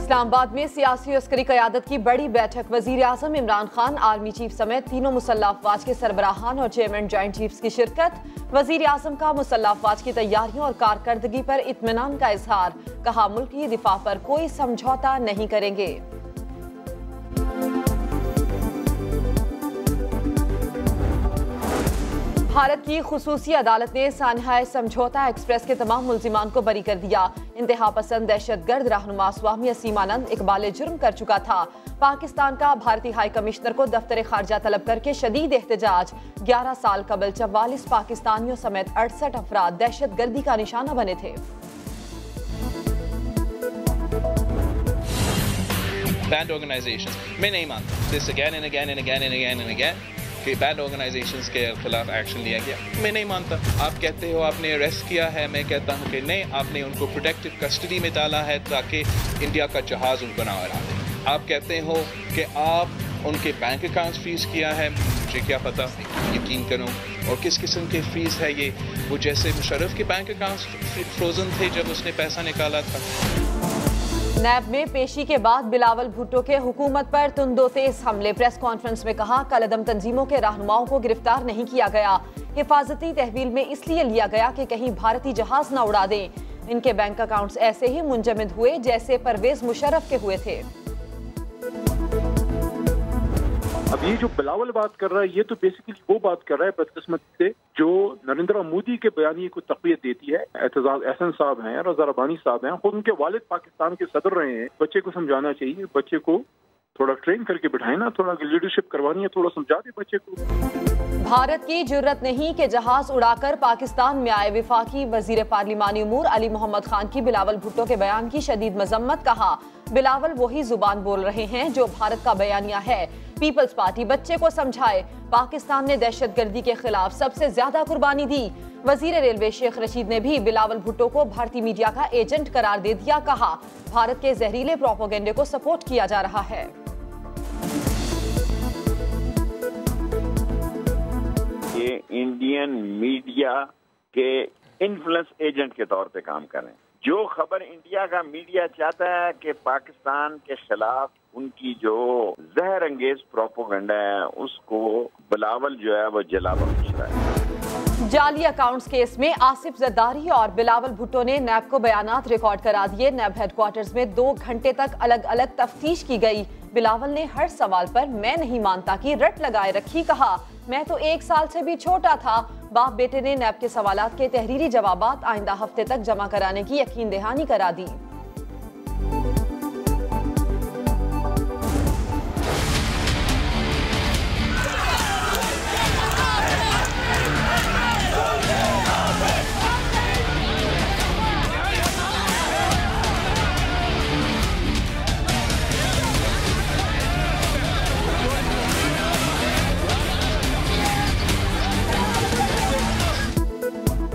इस्लामाबाद में सियासी अस्करी क़यादत की बड़ी बैठक। वज़ीर आज़म इमरान खान, आर्मी चीफ समेत तीनों मुसल्लह अफ़वाज के सरबराहान और चेयरमैन जॉइंट चीफ्स की शिरकत। वज़ीर आज़म का मुसल्लह अफ़वाज की तैयारियों और कारकर्दगी पर इत्मीनान का इजहार। कहा, मुल्क की दिफा पर कोई समझौता नहीं करेंगे। भारत की खुसूसी अदालत ने सान्हाय समझौता एक्सप्रेस के तमाम मुल्जिमान को बरी कर दिया। इंतहा पसंद दहशतगर्द रहनुमा स्वामी असीमानंद इकबाल जुर्म कर चुका था। पाकिस्तान का भारतीय हाई कमिश्नर को दफ्तर खारजा तलब करके शदीद एहतजाज। 11 साल कबल 44 पाकिस्तानियों समेत 68 अफराद दहशतगर्दी का निशाना बने थे। Banned organizations, मैं नहीं मानता this again and again and again and again and again कि बैन ऑर्गेनाइजेशंस के खिलाफ एक्शन लिया गया। मैं नहीं मानता। आप कहते हो आपने अरेस्ट किया है, मैं कहता हूँ कि नहीं, आपने उनको प्रोटेक्टिव कस्टडी में डाला है ताकि इंडिया का जहाज उनको ना उड़ा दे। आप कहते हो कि आप उनके बैंक अकाउंट्स फ्रीज किया है, मुझे क्या पता, यकीन करो। और किस किस्म के फीस है ये? वो जैसे मुशर्रफ के बैंक अकाउंट्स फ्रोजन थे जब उसने पैसा निकाला था। नैब में पेशी के बाद बिलावल भुट्टो के हुकूमत पर तुंदो तेज हमले। प्रेस कॉन्फ्रेंस में कहा, कलअदम तंजीमों के रहनुमाओं को गिरफ्तार नहीं किया गया। हिफाजती तहवील में इसलिए लिया गया कि कहीं भारतीय जहाज न उड़ा दें। इनके बैंक अकाउंट्स ऐसे ही मुंजमद हुए जैसे परवेज मुशर्रफ के हुए थे। अब ये जो बिलावल बात कर रहा है, ये तो बेसिकली वो बात कर रहा है बदकिस्मती से जो नरेंद्र मोदी के बयानी को तक़वियत देती है। एतजाज एहसन साहब हैं, रज़ा रब्बानी साहब हैं, खुद उनके वालिद पाकिस्तान के सदर रहे हैं। बच्चे को समझाना चाहिए, बच्चे को थोड़ा ट्रेन करके बिठाए ना, थोड़ा लीडरशिप करवानी है, थोड़ा समझा दे बच्चे को। भारत की जुर्रत नहीं कि जहाज उड़ाकर पाकिस्तान में आए। विफाकी वजीर पार्लिमानी उमूर अली मोहम्मद खान की बिलावल भुट्टो के बयान की शदीद मजम्मत। कहा, बिलावल वही जुबान बोल रहे हैं जो भारत का बयानिया है। पीपल्स पार्टी बच्चे को समझाए। पाकिस्तान ने दहशतगर्दी के खिलाफ सबसे ज्यादा कुर्बानी दी। वजीर रेलवे शेख रशीद ने भी बिलावल भुट्टो को भारतीय मीडिया का एजेंट करार दे दिया। कहा, भारत के जहरीले प्रोपेगेंडे को सपोर्ट किया जा रहा है। ये इंडियन मीडिया के इन्फ्लुएंस एजेंट के तौर पे काम कर रहे हैं। जो खबर इंडिया का मीडिया चाहता है कि पाकिस्तान के खिलाफ उनकी जो जहर अंगेज प्रोपेगेंडा है उसको बिलावल जो है वो जला बख्श रहा है। जाली अकाउंट्स केस में आसिफ जरदारी और बिलावल भुट्टो ने नैब को बयानात रिकॉर्ड करा दिए। नैब हेडक्वार्टर्स में 2 घंटे तक अलग अलग तफ्तीश की गई। बिलावल ने हर सवाल पर मैं नहीं मानता की रट लगाए रखी। कहा, मैं तो 1 साल से भी छोटा था। बाप बेटे ने नैब के सवालात के तहरीरी जवाबात आइंदा हफ्ते तक जमा कराने की यकीन दहानी करा दी।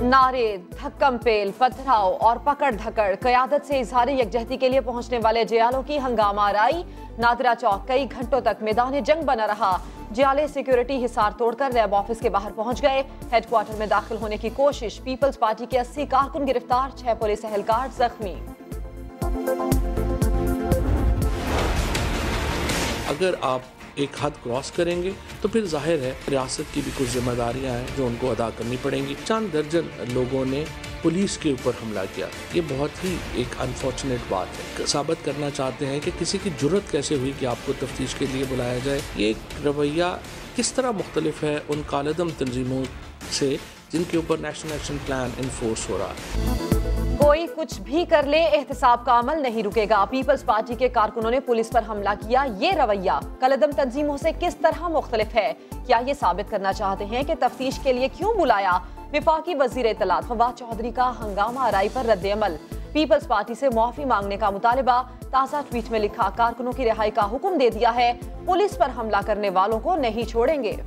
नारे, धक्कम पेल, पथराव और पकड़ धकड़। क़यादत से इजहार यकजहती के लिए पहुंचने वाले जियालों की हंगामा आराई। नादिरा चौक कई घंटों तक मैदान जंग बना रहा। जियाले सिक्योरिटी हिसार तोड़कर नैब ऑफिस के बाहर पहुंच गए। हेडक्वार्टर में दाखिल होने की कोशिश। पीपल्स पार्टी के 80 कारकुन गिरफ्तार, 6 पुलिस एहलकार जख्मी। अगर आप एक हद क्रॉस करेंगे तो फिर जाहिर है रियासत की भी कुछ जिम्मेदारियां हैं जो उनको अदा करनी पड़ेंगी। चंद दर्जन लोगों ने पुलिस के ऊपर हमला किया। ये बहुत ही एक अनफॉर्चुनेट बात है। साबित करना चाहते हैं कि किसी की जुर्रत कैसे हुई कि आपको तफ्तीश के लिए बुलाया जाए। ये एक रवैया किस तरह मुख्तलिफ है उन कालदम तंजीमों से जिनके ऊपर नेशनल एक्शन प्लान इन्फोर्स हो रहा है। कोई कुछ भी कर ले, एहतसाब का अमल नहीं रुकेगा। पीपल्स पार्टी के कारकुनों ने पुलिस पर हमला किया। ये रवैया कलअदम तंजीमों से किस तरह मुख्तलिफ है? क्या ये साबित करना चाहते हैं कि तफ्तीश के लिए क्यों बुलाया? विफाकी वजीर इत्तलात फवाद चौधरी का हंगामा आराई पर रद्द अमल। पीपल्स पार्टी से मुआफी मांगने का मुतालबा। ताज़ा ट्वीट में लिखा, कारकुनों की रिहाई का हुक्म दे दिया है। पुलिस पर हमला करने वालों को नहीं छोड़ेंगे।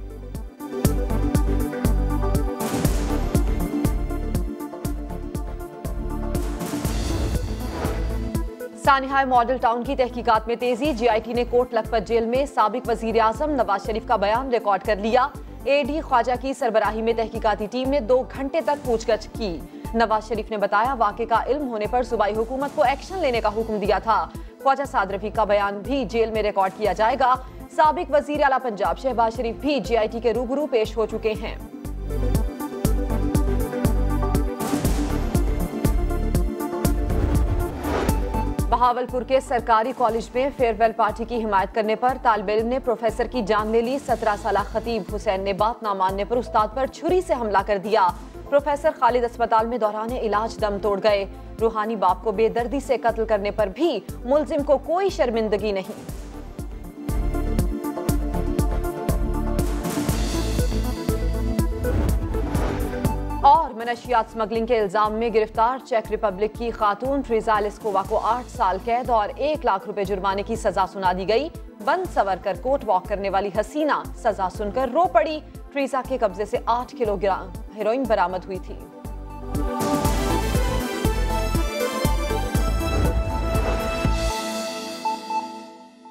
सानिहाय मॉडल टाउन की तहकीकात में तेजी। GIT ने कोट लखपत जेल में साबिक वजीर आजम नवाज शरीफ का बयान रिकॉर्ड कर लिया। AD ख्वाजा की सरबराही में तहकीकाती टीम ने 2 घंटे तक पूछगछ की। नवाज शरीफ ने बताया, वाक़े का इल्म होने पर सूबाई हुकूमत को एक्शन लेने का हुक्म दिया था। ख्वाजा साद रफी का बयान भी जेल में रिकॉर्ड किया जाएगा। साबिक वजीर आला पंजाब शहबाज शरीफ भी GIT के रूबरू पेश हो चुके हैं। बहावलपुर के सरकारी कॉलेज में फेयरवेल पार्टी की हिमायत करने पर तालिब इल्म ने प्रोफेसर की जान ले ली। 17 साला खतीब हुसैन ने बात ना मानने पर उस्ताद पर छुरी से हमला कर दिया। प्रोफेसर खालिद अस्पताल में दौरान इलाज दम तोड़ गए। रूहानी बाप को बेदर्दी से कत्ल करने पर भी मुलजिम को कोई शर्मिंदगी नहीं। और मनशियात स्मगलिंग के इल्जाम में गिरफ्तार चेक रिपब्लिक की खातून ट्रीजा एलिस्कोवा को 8 साल कैद और 1 लाख रुपए जुर्माने की सजा सुना दी गई। बंद सवर कर कोर्ट वॉक करने वाली हसीना सजा सुनकर रो पड़ी। ट्रीजा के कब्जे से 8 किलोग्राम हेरोइन बरामद हुई थी।